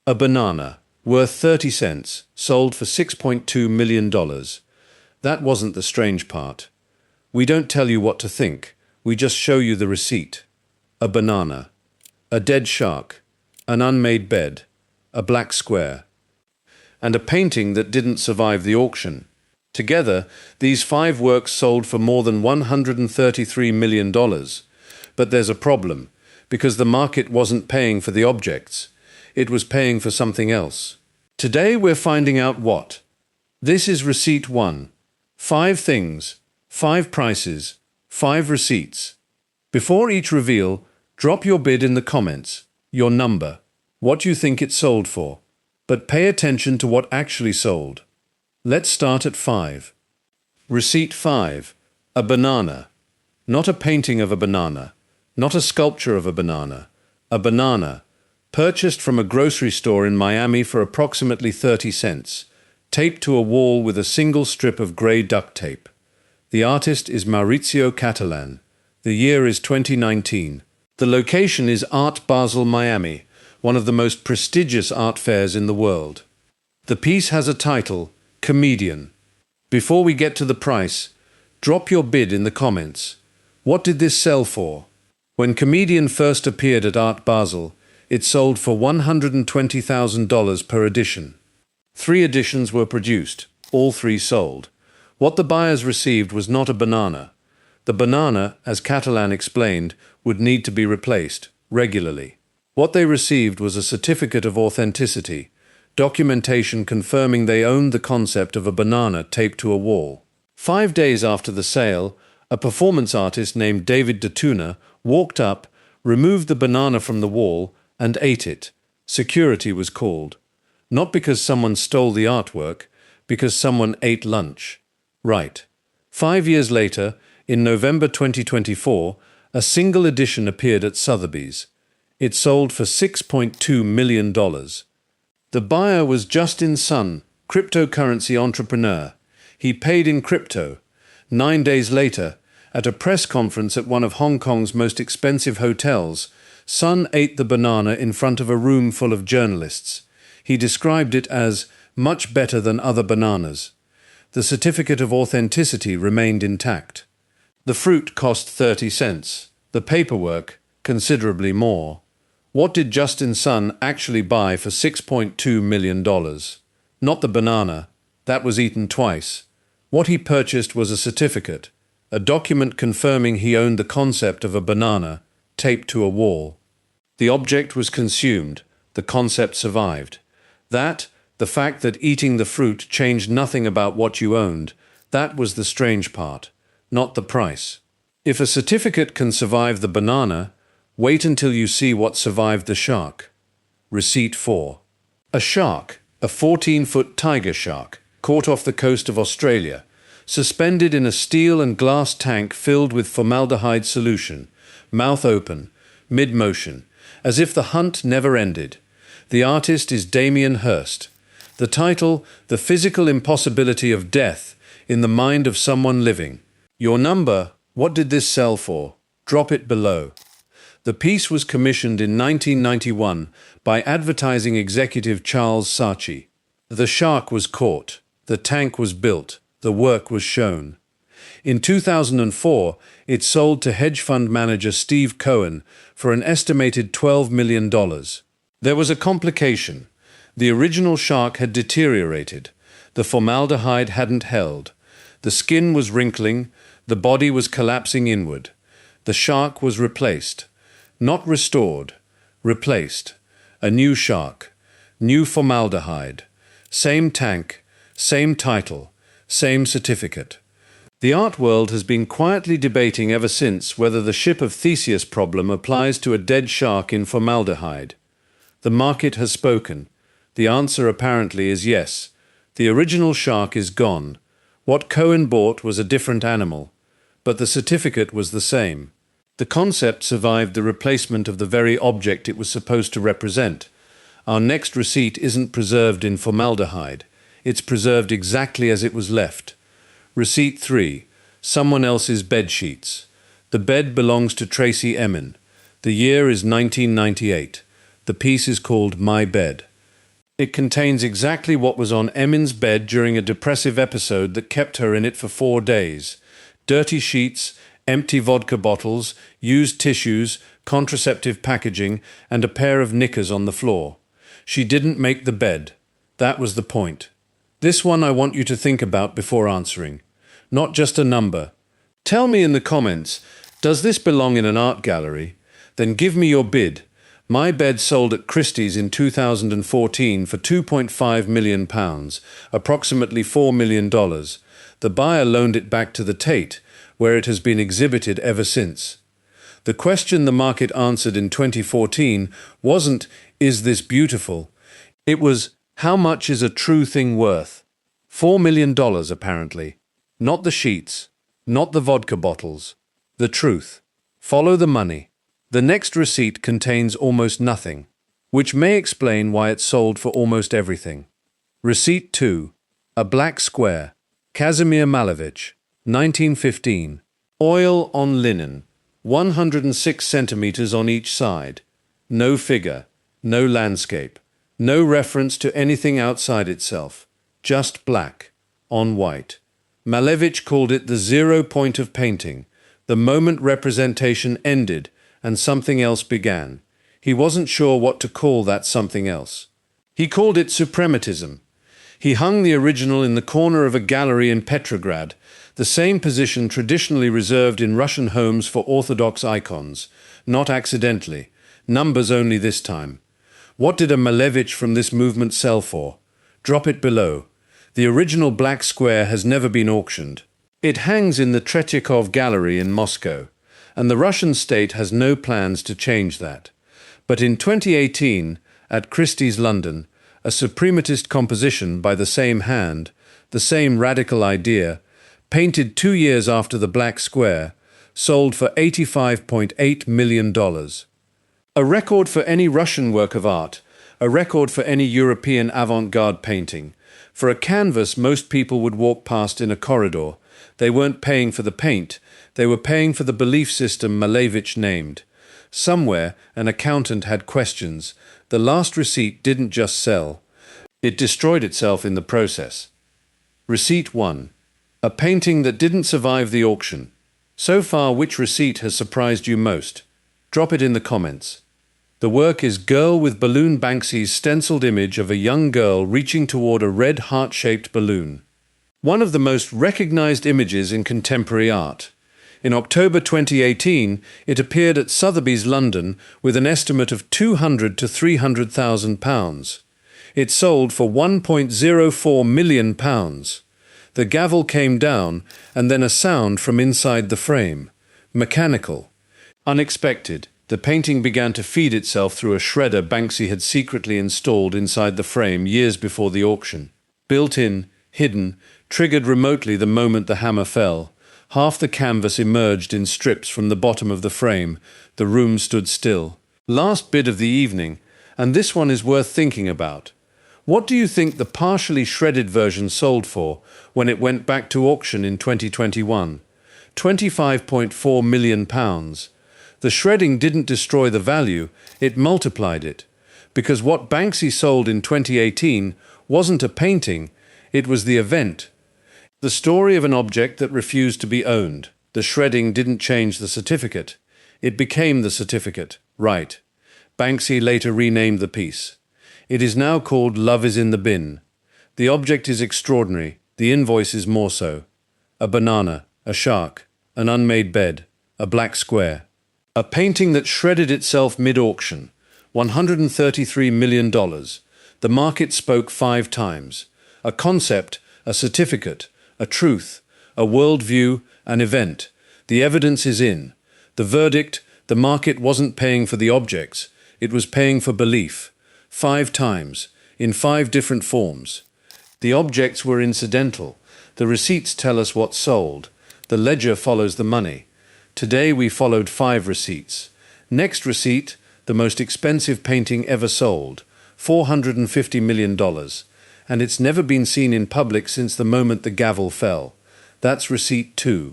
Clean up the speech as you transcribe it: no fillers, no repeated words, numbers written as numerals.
A banana, worth 30 cents, sold for $6.2 million. That wasn't the strange part. We don't tell you what to think, we just show you the receipt. A banana, a dead shark, an unmade bed, a black square, and a painting that didn't survive the auction. Together, these 5 works sold for more than $133 million. But there's a problem, because the market wasn't paying for the objects. It was paying for something else. Today we're finding out what. This is receipt 1. 5 things, 5 prices, 5 receipts. Before each reveal, drop your bid in the comments, your number, what you think it sold for. But pay attention to what actually sold. Let's start at 5. Receipt 5. A banana. Not a painting of a banana. Not a sculpture of a banana. A banana. Purchased from a grocery store in Miami for approximately 30 cents. Taped to a wall with a single strip of grey duct tape. The artist is Maurizio Catalan. The year is 2019. The location is Art Basel, Miami, one of the most prestigious art fairs in the world. The piece has a title, Comedian. Before we get to the price, drop your bid in the comments. What did this sell for? When Comedian first appeared at Art Basel, it sold for $120,000 per edition. 3 editions were produced, all 3 sold. What the buyers received was not a banana. The banana, as Catalan explained, would need to be replaced, regularly. What they received was a certificate of authenticity, documentation confirming they owned the concept of a banana taped to a wall. 5 days after the sale, a performance artist named David DeTuna walked up, removed the banana from the wall, and ate it. Security was called. Not because someone stole the artwork, because someone ate lunch. Right. 5 years later, in November 2024, a single edition appeared at Sotheby's. It sold for $6.2 million. The buyer was Justin Sun, cryptocurrency entrepreneur. He paid in crypto. 9 days later, at a press conference at one of Hong Kong's most expensive hotels, Sun ate the banana in front of a room full of journalists. He described it as much better than other bananas. The certificate of authenticity remained intact. The fruit cost 30 cents. The paperwork, considerably more. What did Justin Sun actually buy for $6.2 million? Not the banana. That was eaten twice. What he purchased was a certificate, a document confirming he owned the concept of a banana, taped to a wall. The object was consumed. The concept survived. The fact that eating the fruit changed nothing about what you owned, that was the strange part, not the price. If a certificate can survive the banana, wait until you see what survived the shark. Receipt 4. A shark, a 14-foot tiger shark, caught off the coast of Australia, suspended in a steel and glass tank filled with formaldehyde solution, mouth open, mid-motion, as if the hunt never ended. The artist is Damien Hirst. The title, The Physical Impossibility of Death in the Mind of Someone Living. Your number, what did this sell for? Drop it below. The piece was commissioned in 1991 by advertising executive Charles Saatchi. The shark was caught. The tank was built. The work was shown. In 2004, it sold to hedge fund manager Steve Cohen for an estimated $12 million. There was a complication. The original shark had deteriorated. The formaldehyde hadn't held. The skin was wrinkling. The body was collapsing inward. The shark was replaced. Not restored. Replaced. A new shark. New formaldehyde. Same tank. Same title. Same certificate. The art world has been quietly debating ever since whether the ship of Theseus problem applies to a dead shark in formaldehyde. The market has spoken. The answer apparently is yes. The original shark is gone. What Cohen bought was a different animal, but the certificate was the same. The concept survived the replacement of the very object it was supposed to represent. Our next receipt isn't preserved in formaldehyde. It's preserved exactly as it was left. Receipt 3. Someone else's bed sheets. The bed belongs to Tracy Emin. The year is 1998. The piece is called My Bed. It contains exactly what was on Emin's bed during a depressive episode that kept her in it for 4 days. Dirty sheets, empty vodka bottles, used tissues, contraceptive packaging, and a pair of knickers on the floor. She didn't make the bed. That was the point. This one I want you to think about before answering. Not just a number. Tell me in the comments, does this belong in an art gallery? Then give me your bid. My bed sold at Christie's in 2014 for £2.5 million, approximately $4 million. The buyer loaned it back to the Tate, where it has been exhibited ever since. The question the market answered in 2014 wasn't, is this beautiful? It was, how much is a true thing worth? $4 million, apparently. Not the sheets, not the vodka bottles. The truth. Follow the money. The next receipt contains almost nothing, which may explain why it sold for almost everything. Receipt 2. A black square. Kazimir Malevich, 1915. Oil on linen. 106 centimeters on each side. No figure. No landscape. No reference to anything outside itself. Just black. On white. Malevich called it the 0 point of painting. The moment representation ended and something else began. He wasn't sure what to call that something else. He called it suprematism. He hung the original in the corner of a gallery in Petrograd, the same position traditionally reserved in Russian homes for Orthodox icons. Not accidentally. Numbers only this time. What did a Malevich from this movement sell for? Drop it below. The original black square has never been auctioned. It hangs in the Tretyakov Gallery in Moscow, and the Russian state has no plans to change that. But in 2018, at Christie's London, a suprematist composition by the same hand, the same radical idea, painted 2 years after the black square, sold for $85.8 million. A record for any Russian work of art, a record for any European avant-garde painting. For a canvas most people would walk past in a corridor. They weren't paying for the paint, they were paying for the belief system Malevich named. Somewhere, an accountant had questions. The last receipt didn't just sell. It destroyed itself in the process. Receipt 1. A painting that didn't survive the auction. So far, which receipt has surprised you most? Drop it in the comments. The work is Girl with Balloon Banksy's stenciled image of a young girl reaching toward a red heart-shaped balloon. One of the most recognized images in contemporary art. In October 2018, it appeared at Sotheby's London with an estimate of £200,000 to £300,000. It sold for £1.04 million. The gavel came down, and then a sound from inside the frame. Mechanical. Unexpected. The painting began to feed itself through a shredder Banksy had secretly installed inside the frame years before the auction. Built-in, hidden, triggered remotely the moment the hammer fell. Half the canvas emerged in strips from the bottom of the frame. The room stood still. Last bid of the evening, and this one is worth thinking about. What do you think the partially shredded version sold for when it went back to auction in 2021? £25.4 million. The shredding didn't destroy the value, it multiplied it. Because what Banksy sold in 2018 wasn't a painting, it was the event. The story of an object that refused to be owned. The shredding didn't change the certificate. It became the certificate. Right. Banksy later renamed the piece. It is now called Love is in the Bin. The object is extraordinary. The invoice is more so. A banana, a shark, an unmade bed, a black square. A painting that shredded itself mid-auction. $133 million. The market spoke 5 times. A concept, a certificate, a truth, a worldview, an event. The evidence is in. The verdict, the market wasn't paying for the objects. It was paying for belief. 5 times, in 5 different forms. The objects were incidental. The receipts tell us what sold. The ledger follows the money. Today we followed 5 receipts. Next receipt, the most expensive painting ever sold, $450 million. And it's never been seen in public since the moment the gavel fell. That's receipt 2.